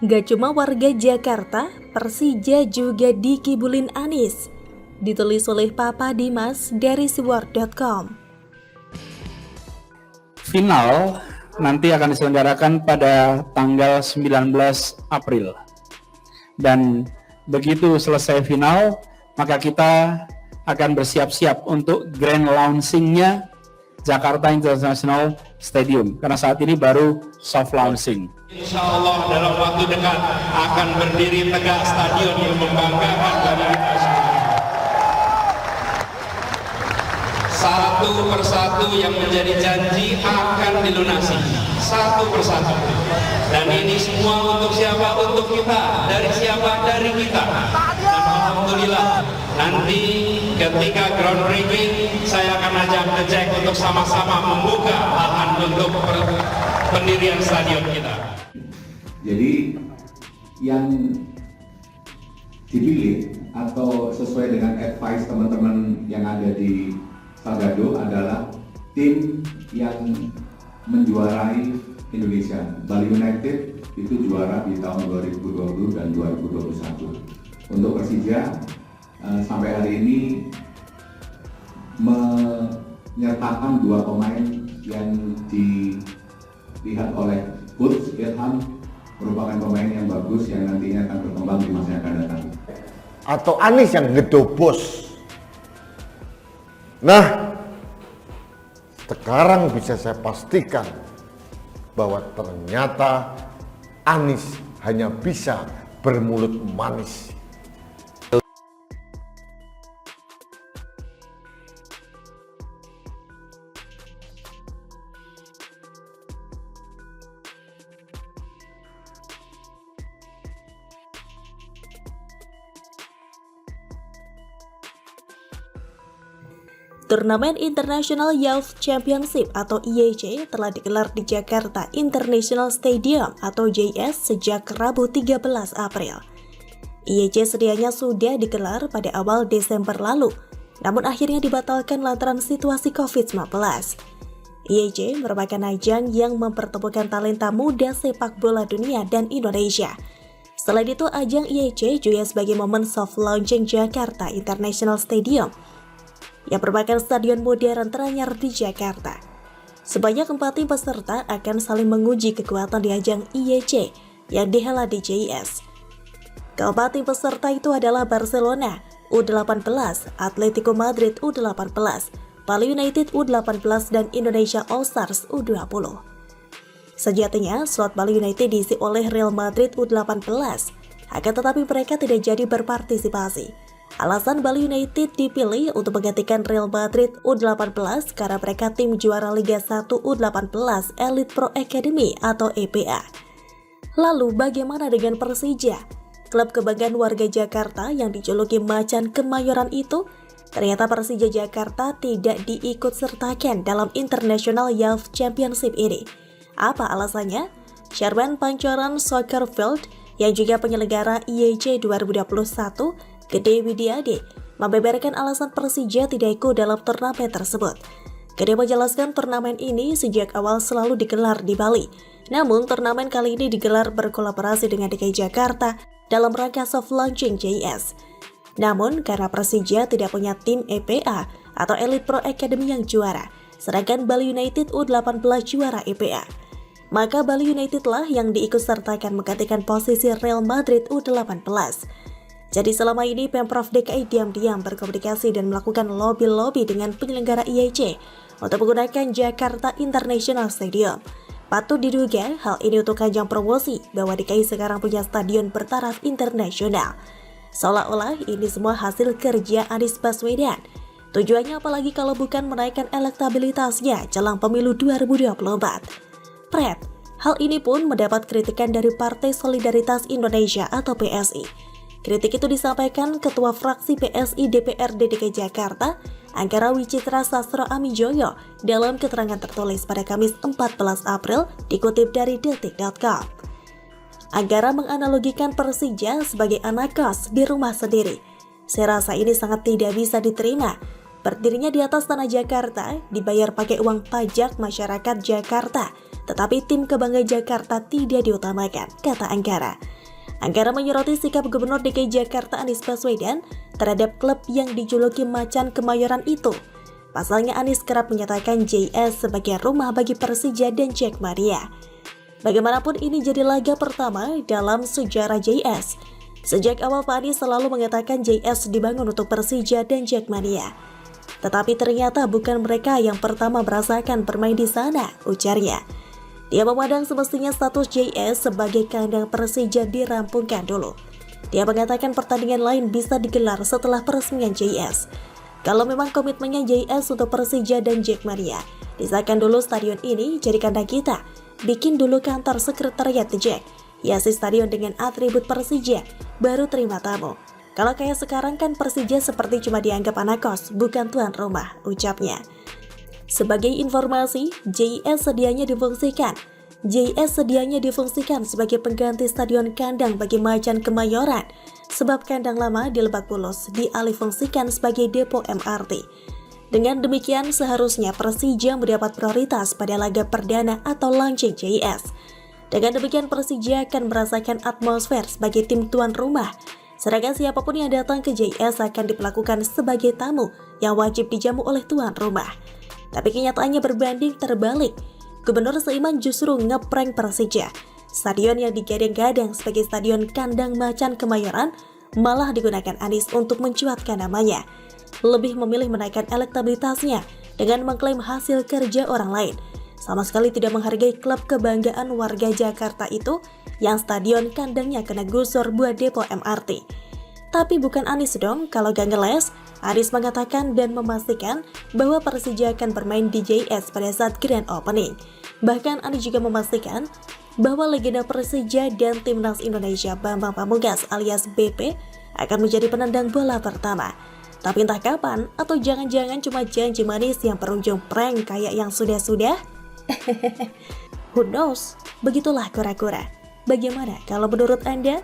Gak cuma warga Jakarta, Persija juga dikibulin Anies. Ditulis oleh Papa Dimas dari sword.com. Final nanti akan diselenggarakan pada tanggal 19 April. Dan begitu selesai final, maka kita akan bersiap-siap untuk grand launching-nya Jakarta International Stadium. Karena saat ini baru soft launching. Insya Allah dalam waktu dekat akan berdiri tegak stadion yang membanggakan bagi kita semua. Satu persatu yang menjadi janji akan dilunasi. Satu persatu. Dan ini semua untuk siapa? Untuk kita. Dari siapa? Dari kita. Dan alhamdulillah nanti ketika groundbreaking saya akan ajak The Jack untuk sama-sama membuka lahan untuk pendirian stadion kita. Jadi yang dipilih atau sesuai dengan advice teman-teman yang ada di Sagado adalah tim yang menjuarai Indonesia. Bali United itu juara di tahun 2020 dan 2021. Untuk Persija sampai hari ini menyertakan dua pemain yang dilihat oleh Coach Ilham merupakan pemain yang bagus yang nantinya akan berkembang di masa yang akan datang. Atau Anies yang ngedobos. Nah, sekarang bisa saya pastikan bahwa ternyata Anies hanya bisa bermulut manis. Turnamen International Youth Championship atau IYC telah digelar di Jakarta International Stadium atau JS sejak Rabu 13 April. IYC sedianya sudah digelar pada awal Desember lalu, namun akhirnya dibatalkan lantaran situasi COVID-19. IYC merupakan ajang yang mempertemukan talenta muda sepak bola dunia dan Indonesia. Selain itu, ajang IYC juga sebagai momen soft launching Jakarta International Stadium yang merupakan stadion modern teranyar di Jakarta. Sebanyak 4 tim peserta akan saling menguji kekuatan di ajang IYC yang dihelat di JS. Keempat tim peserta itu adalah Barcelona U18, Atletico Madrid U18, Bali United U18 dan Indonesia All Stars U20. Sejatinya, slot Bali United diisi oleh Real Madrid U18, akan tetapi mereka tidak jadi berpartisipasi. Alasan Bali United dipilih untuk menggantikan Real Madrid U18 karena mereka tim juara Liga 1 U18 Elite Pro Academy atau EPA. Lalu bagaimana dengan Persija? Klub kebanggaan warga Jakarta yang dijuluki Macan Kemayoran itu? Ternyata Persija Jakarta tidak diikut-sertakan dalam International Youth Championship ini. Apa alasannya? Chairman Pancoran Soccer Field yang juga penyelenggara IYC 2021, Gede Widiade, membeberkan alasan Persija tidak ikut dalam turnamen tersebut. Gede menjelaskan turnamen ini sejak awal selalu digelar di Bali. Namun turnamen kali ini digelar berkolaborasi dengan DKI Jakarta dalam rangka soft launching JS. Namun karena Persija tidak punya tim EPA atau Elite Pro Academy yang juara, sedangkan Bali United U18 juara EPA, maka Bali United lah yang diikut-sertakan menggantikan posisi Real Madrid U18. Jadi selama ini Pemprov DKI diam-diam berkomunikasi dan melakukan lobby-lobby dengan penyelenggara IYC untuk menggunakan Jakarta International Stadium. Patut diduga hal ini untuk ajang promosi bahwa DKI sekarang punya stadion bertaraf internasional. Seolah-olah ini semua hasil kerja Anies Baswedan. Tujuannya apalagi kalau bukan menaikkan elektabilitasnya jelang pemilu 2024. Pret, hal ini pun mendapat kritikan dari Partai Solidaritas Indonesia atau PSI. Kritik itu disampaikan Ketua Fraksi PSI DPRD DKI Jakarta, Anggara Wicitra Sastro Amijoyo, dalam keterangan tertulis pada Kamis 14 April dikutip dari detik.com. Anggara menganalogikan Persija sebagai anak kos di rumah sendiri. Saya rasa ini sangat tidak bisa diterima. Berdirinya di atas tanah Jakarta, dibayar pakai uang pajak masyarakat Jakarta, tetapi tim kebanggaan Jakarta tidak diutamakan, kata Anggara. Anggara menyoroti sikap Gubernur DKI Jakarta Anies Baswedan terhadap klub yang dijuluki Macan Kemayoran itu. Pasalnya Anies kerap menyatakan JS sebagai rumah bagi Persija dan Jackmania. Bagaimanapun ini jadi laga pertama dalam sejarah JS. Sejak awal Pak Anies selalu mengatakan JS dibangun untuk Persija dan Jackmania. Tetapi ternyata bukan mereka yang pertama merasakan bermain di sana, ujarnya. Dia memandang semestinya status JS sebagai kandang Persija dirampungkan dulu. Dia mengatakan pertandingan lain bisa digelar setelah peresmian JS. Kalau memang komitmennya JS untuk Persija dan Jackmania, disahkan dulu stadion ini jadi kandang kita. Bikin dulu kantor sekretariat The Jack, hiasi stadion dengan atribut Persija, baru terima tamu. Kalau kayak sekarang kan Persija seperti cuma dianggap anak kos, bukan tuan rumah, ucapnya. Sebagai informasi, JS sedianya difungsikan sebagai pengganti stadion kandang bagi Macan Kemayoran, sebab kandang lama di Lebak Bulus dialihfungsikan sebagai depo MRT. Dengan demikian, seharusnya Persija mendapat prioritas pada laga perdana atau launching JS. Dengan demikian, Persija akan merasakan atmosfer sebagai tim tuan rumah, sedangkan siapapun yang datang ke JS akan diperlakukan sebagai tamu yang wajib dijamu oleh tuan rumah. Tapi kenyataannya berbanding terbalik. Gubernur Saiman justru ngeprank Persija. Stadion yang digadang-gadang sebagai stadion kandang Macan Kemayoran malah digunakan Anies untuk mencuatkan namanya. Lebih memilih menaikkan elektabilitasnya dengan mengklaim hasil kerja orang lain. Sama sekali tidak menghargai klub kebanggaan warga Jakarta itu yang stadion kandangnya kena gusur buat depo MRT. Tapi bukan Anies dong kalau gak ngeles. Anies mengatakan dan memastikan bahwa Persija akan bermain di JS pada saat grand opening. Bahkan Anies juga memastikan bahwa legenda Persija dan Timnas Indonesia Bambang Pamungkas alias BP akan menjadi penendang bola pertama. Tapi entah kapan, atau jangan-jangan cuma janji manis yang berujung prank kayak yang sudah-sudah? Who knows? Begitulah kura-kura. Bagaimana kalau menurut Anda?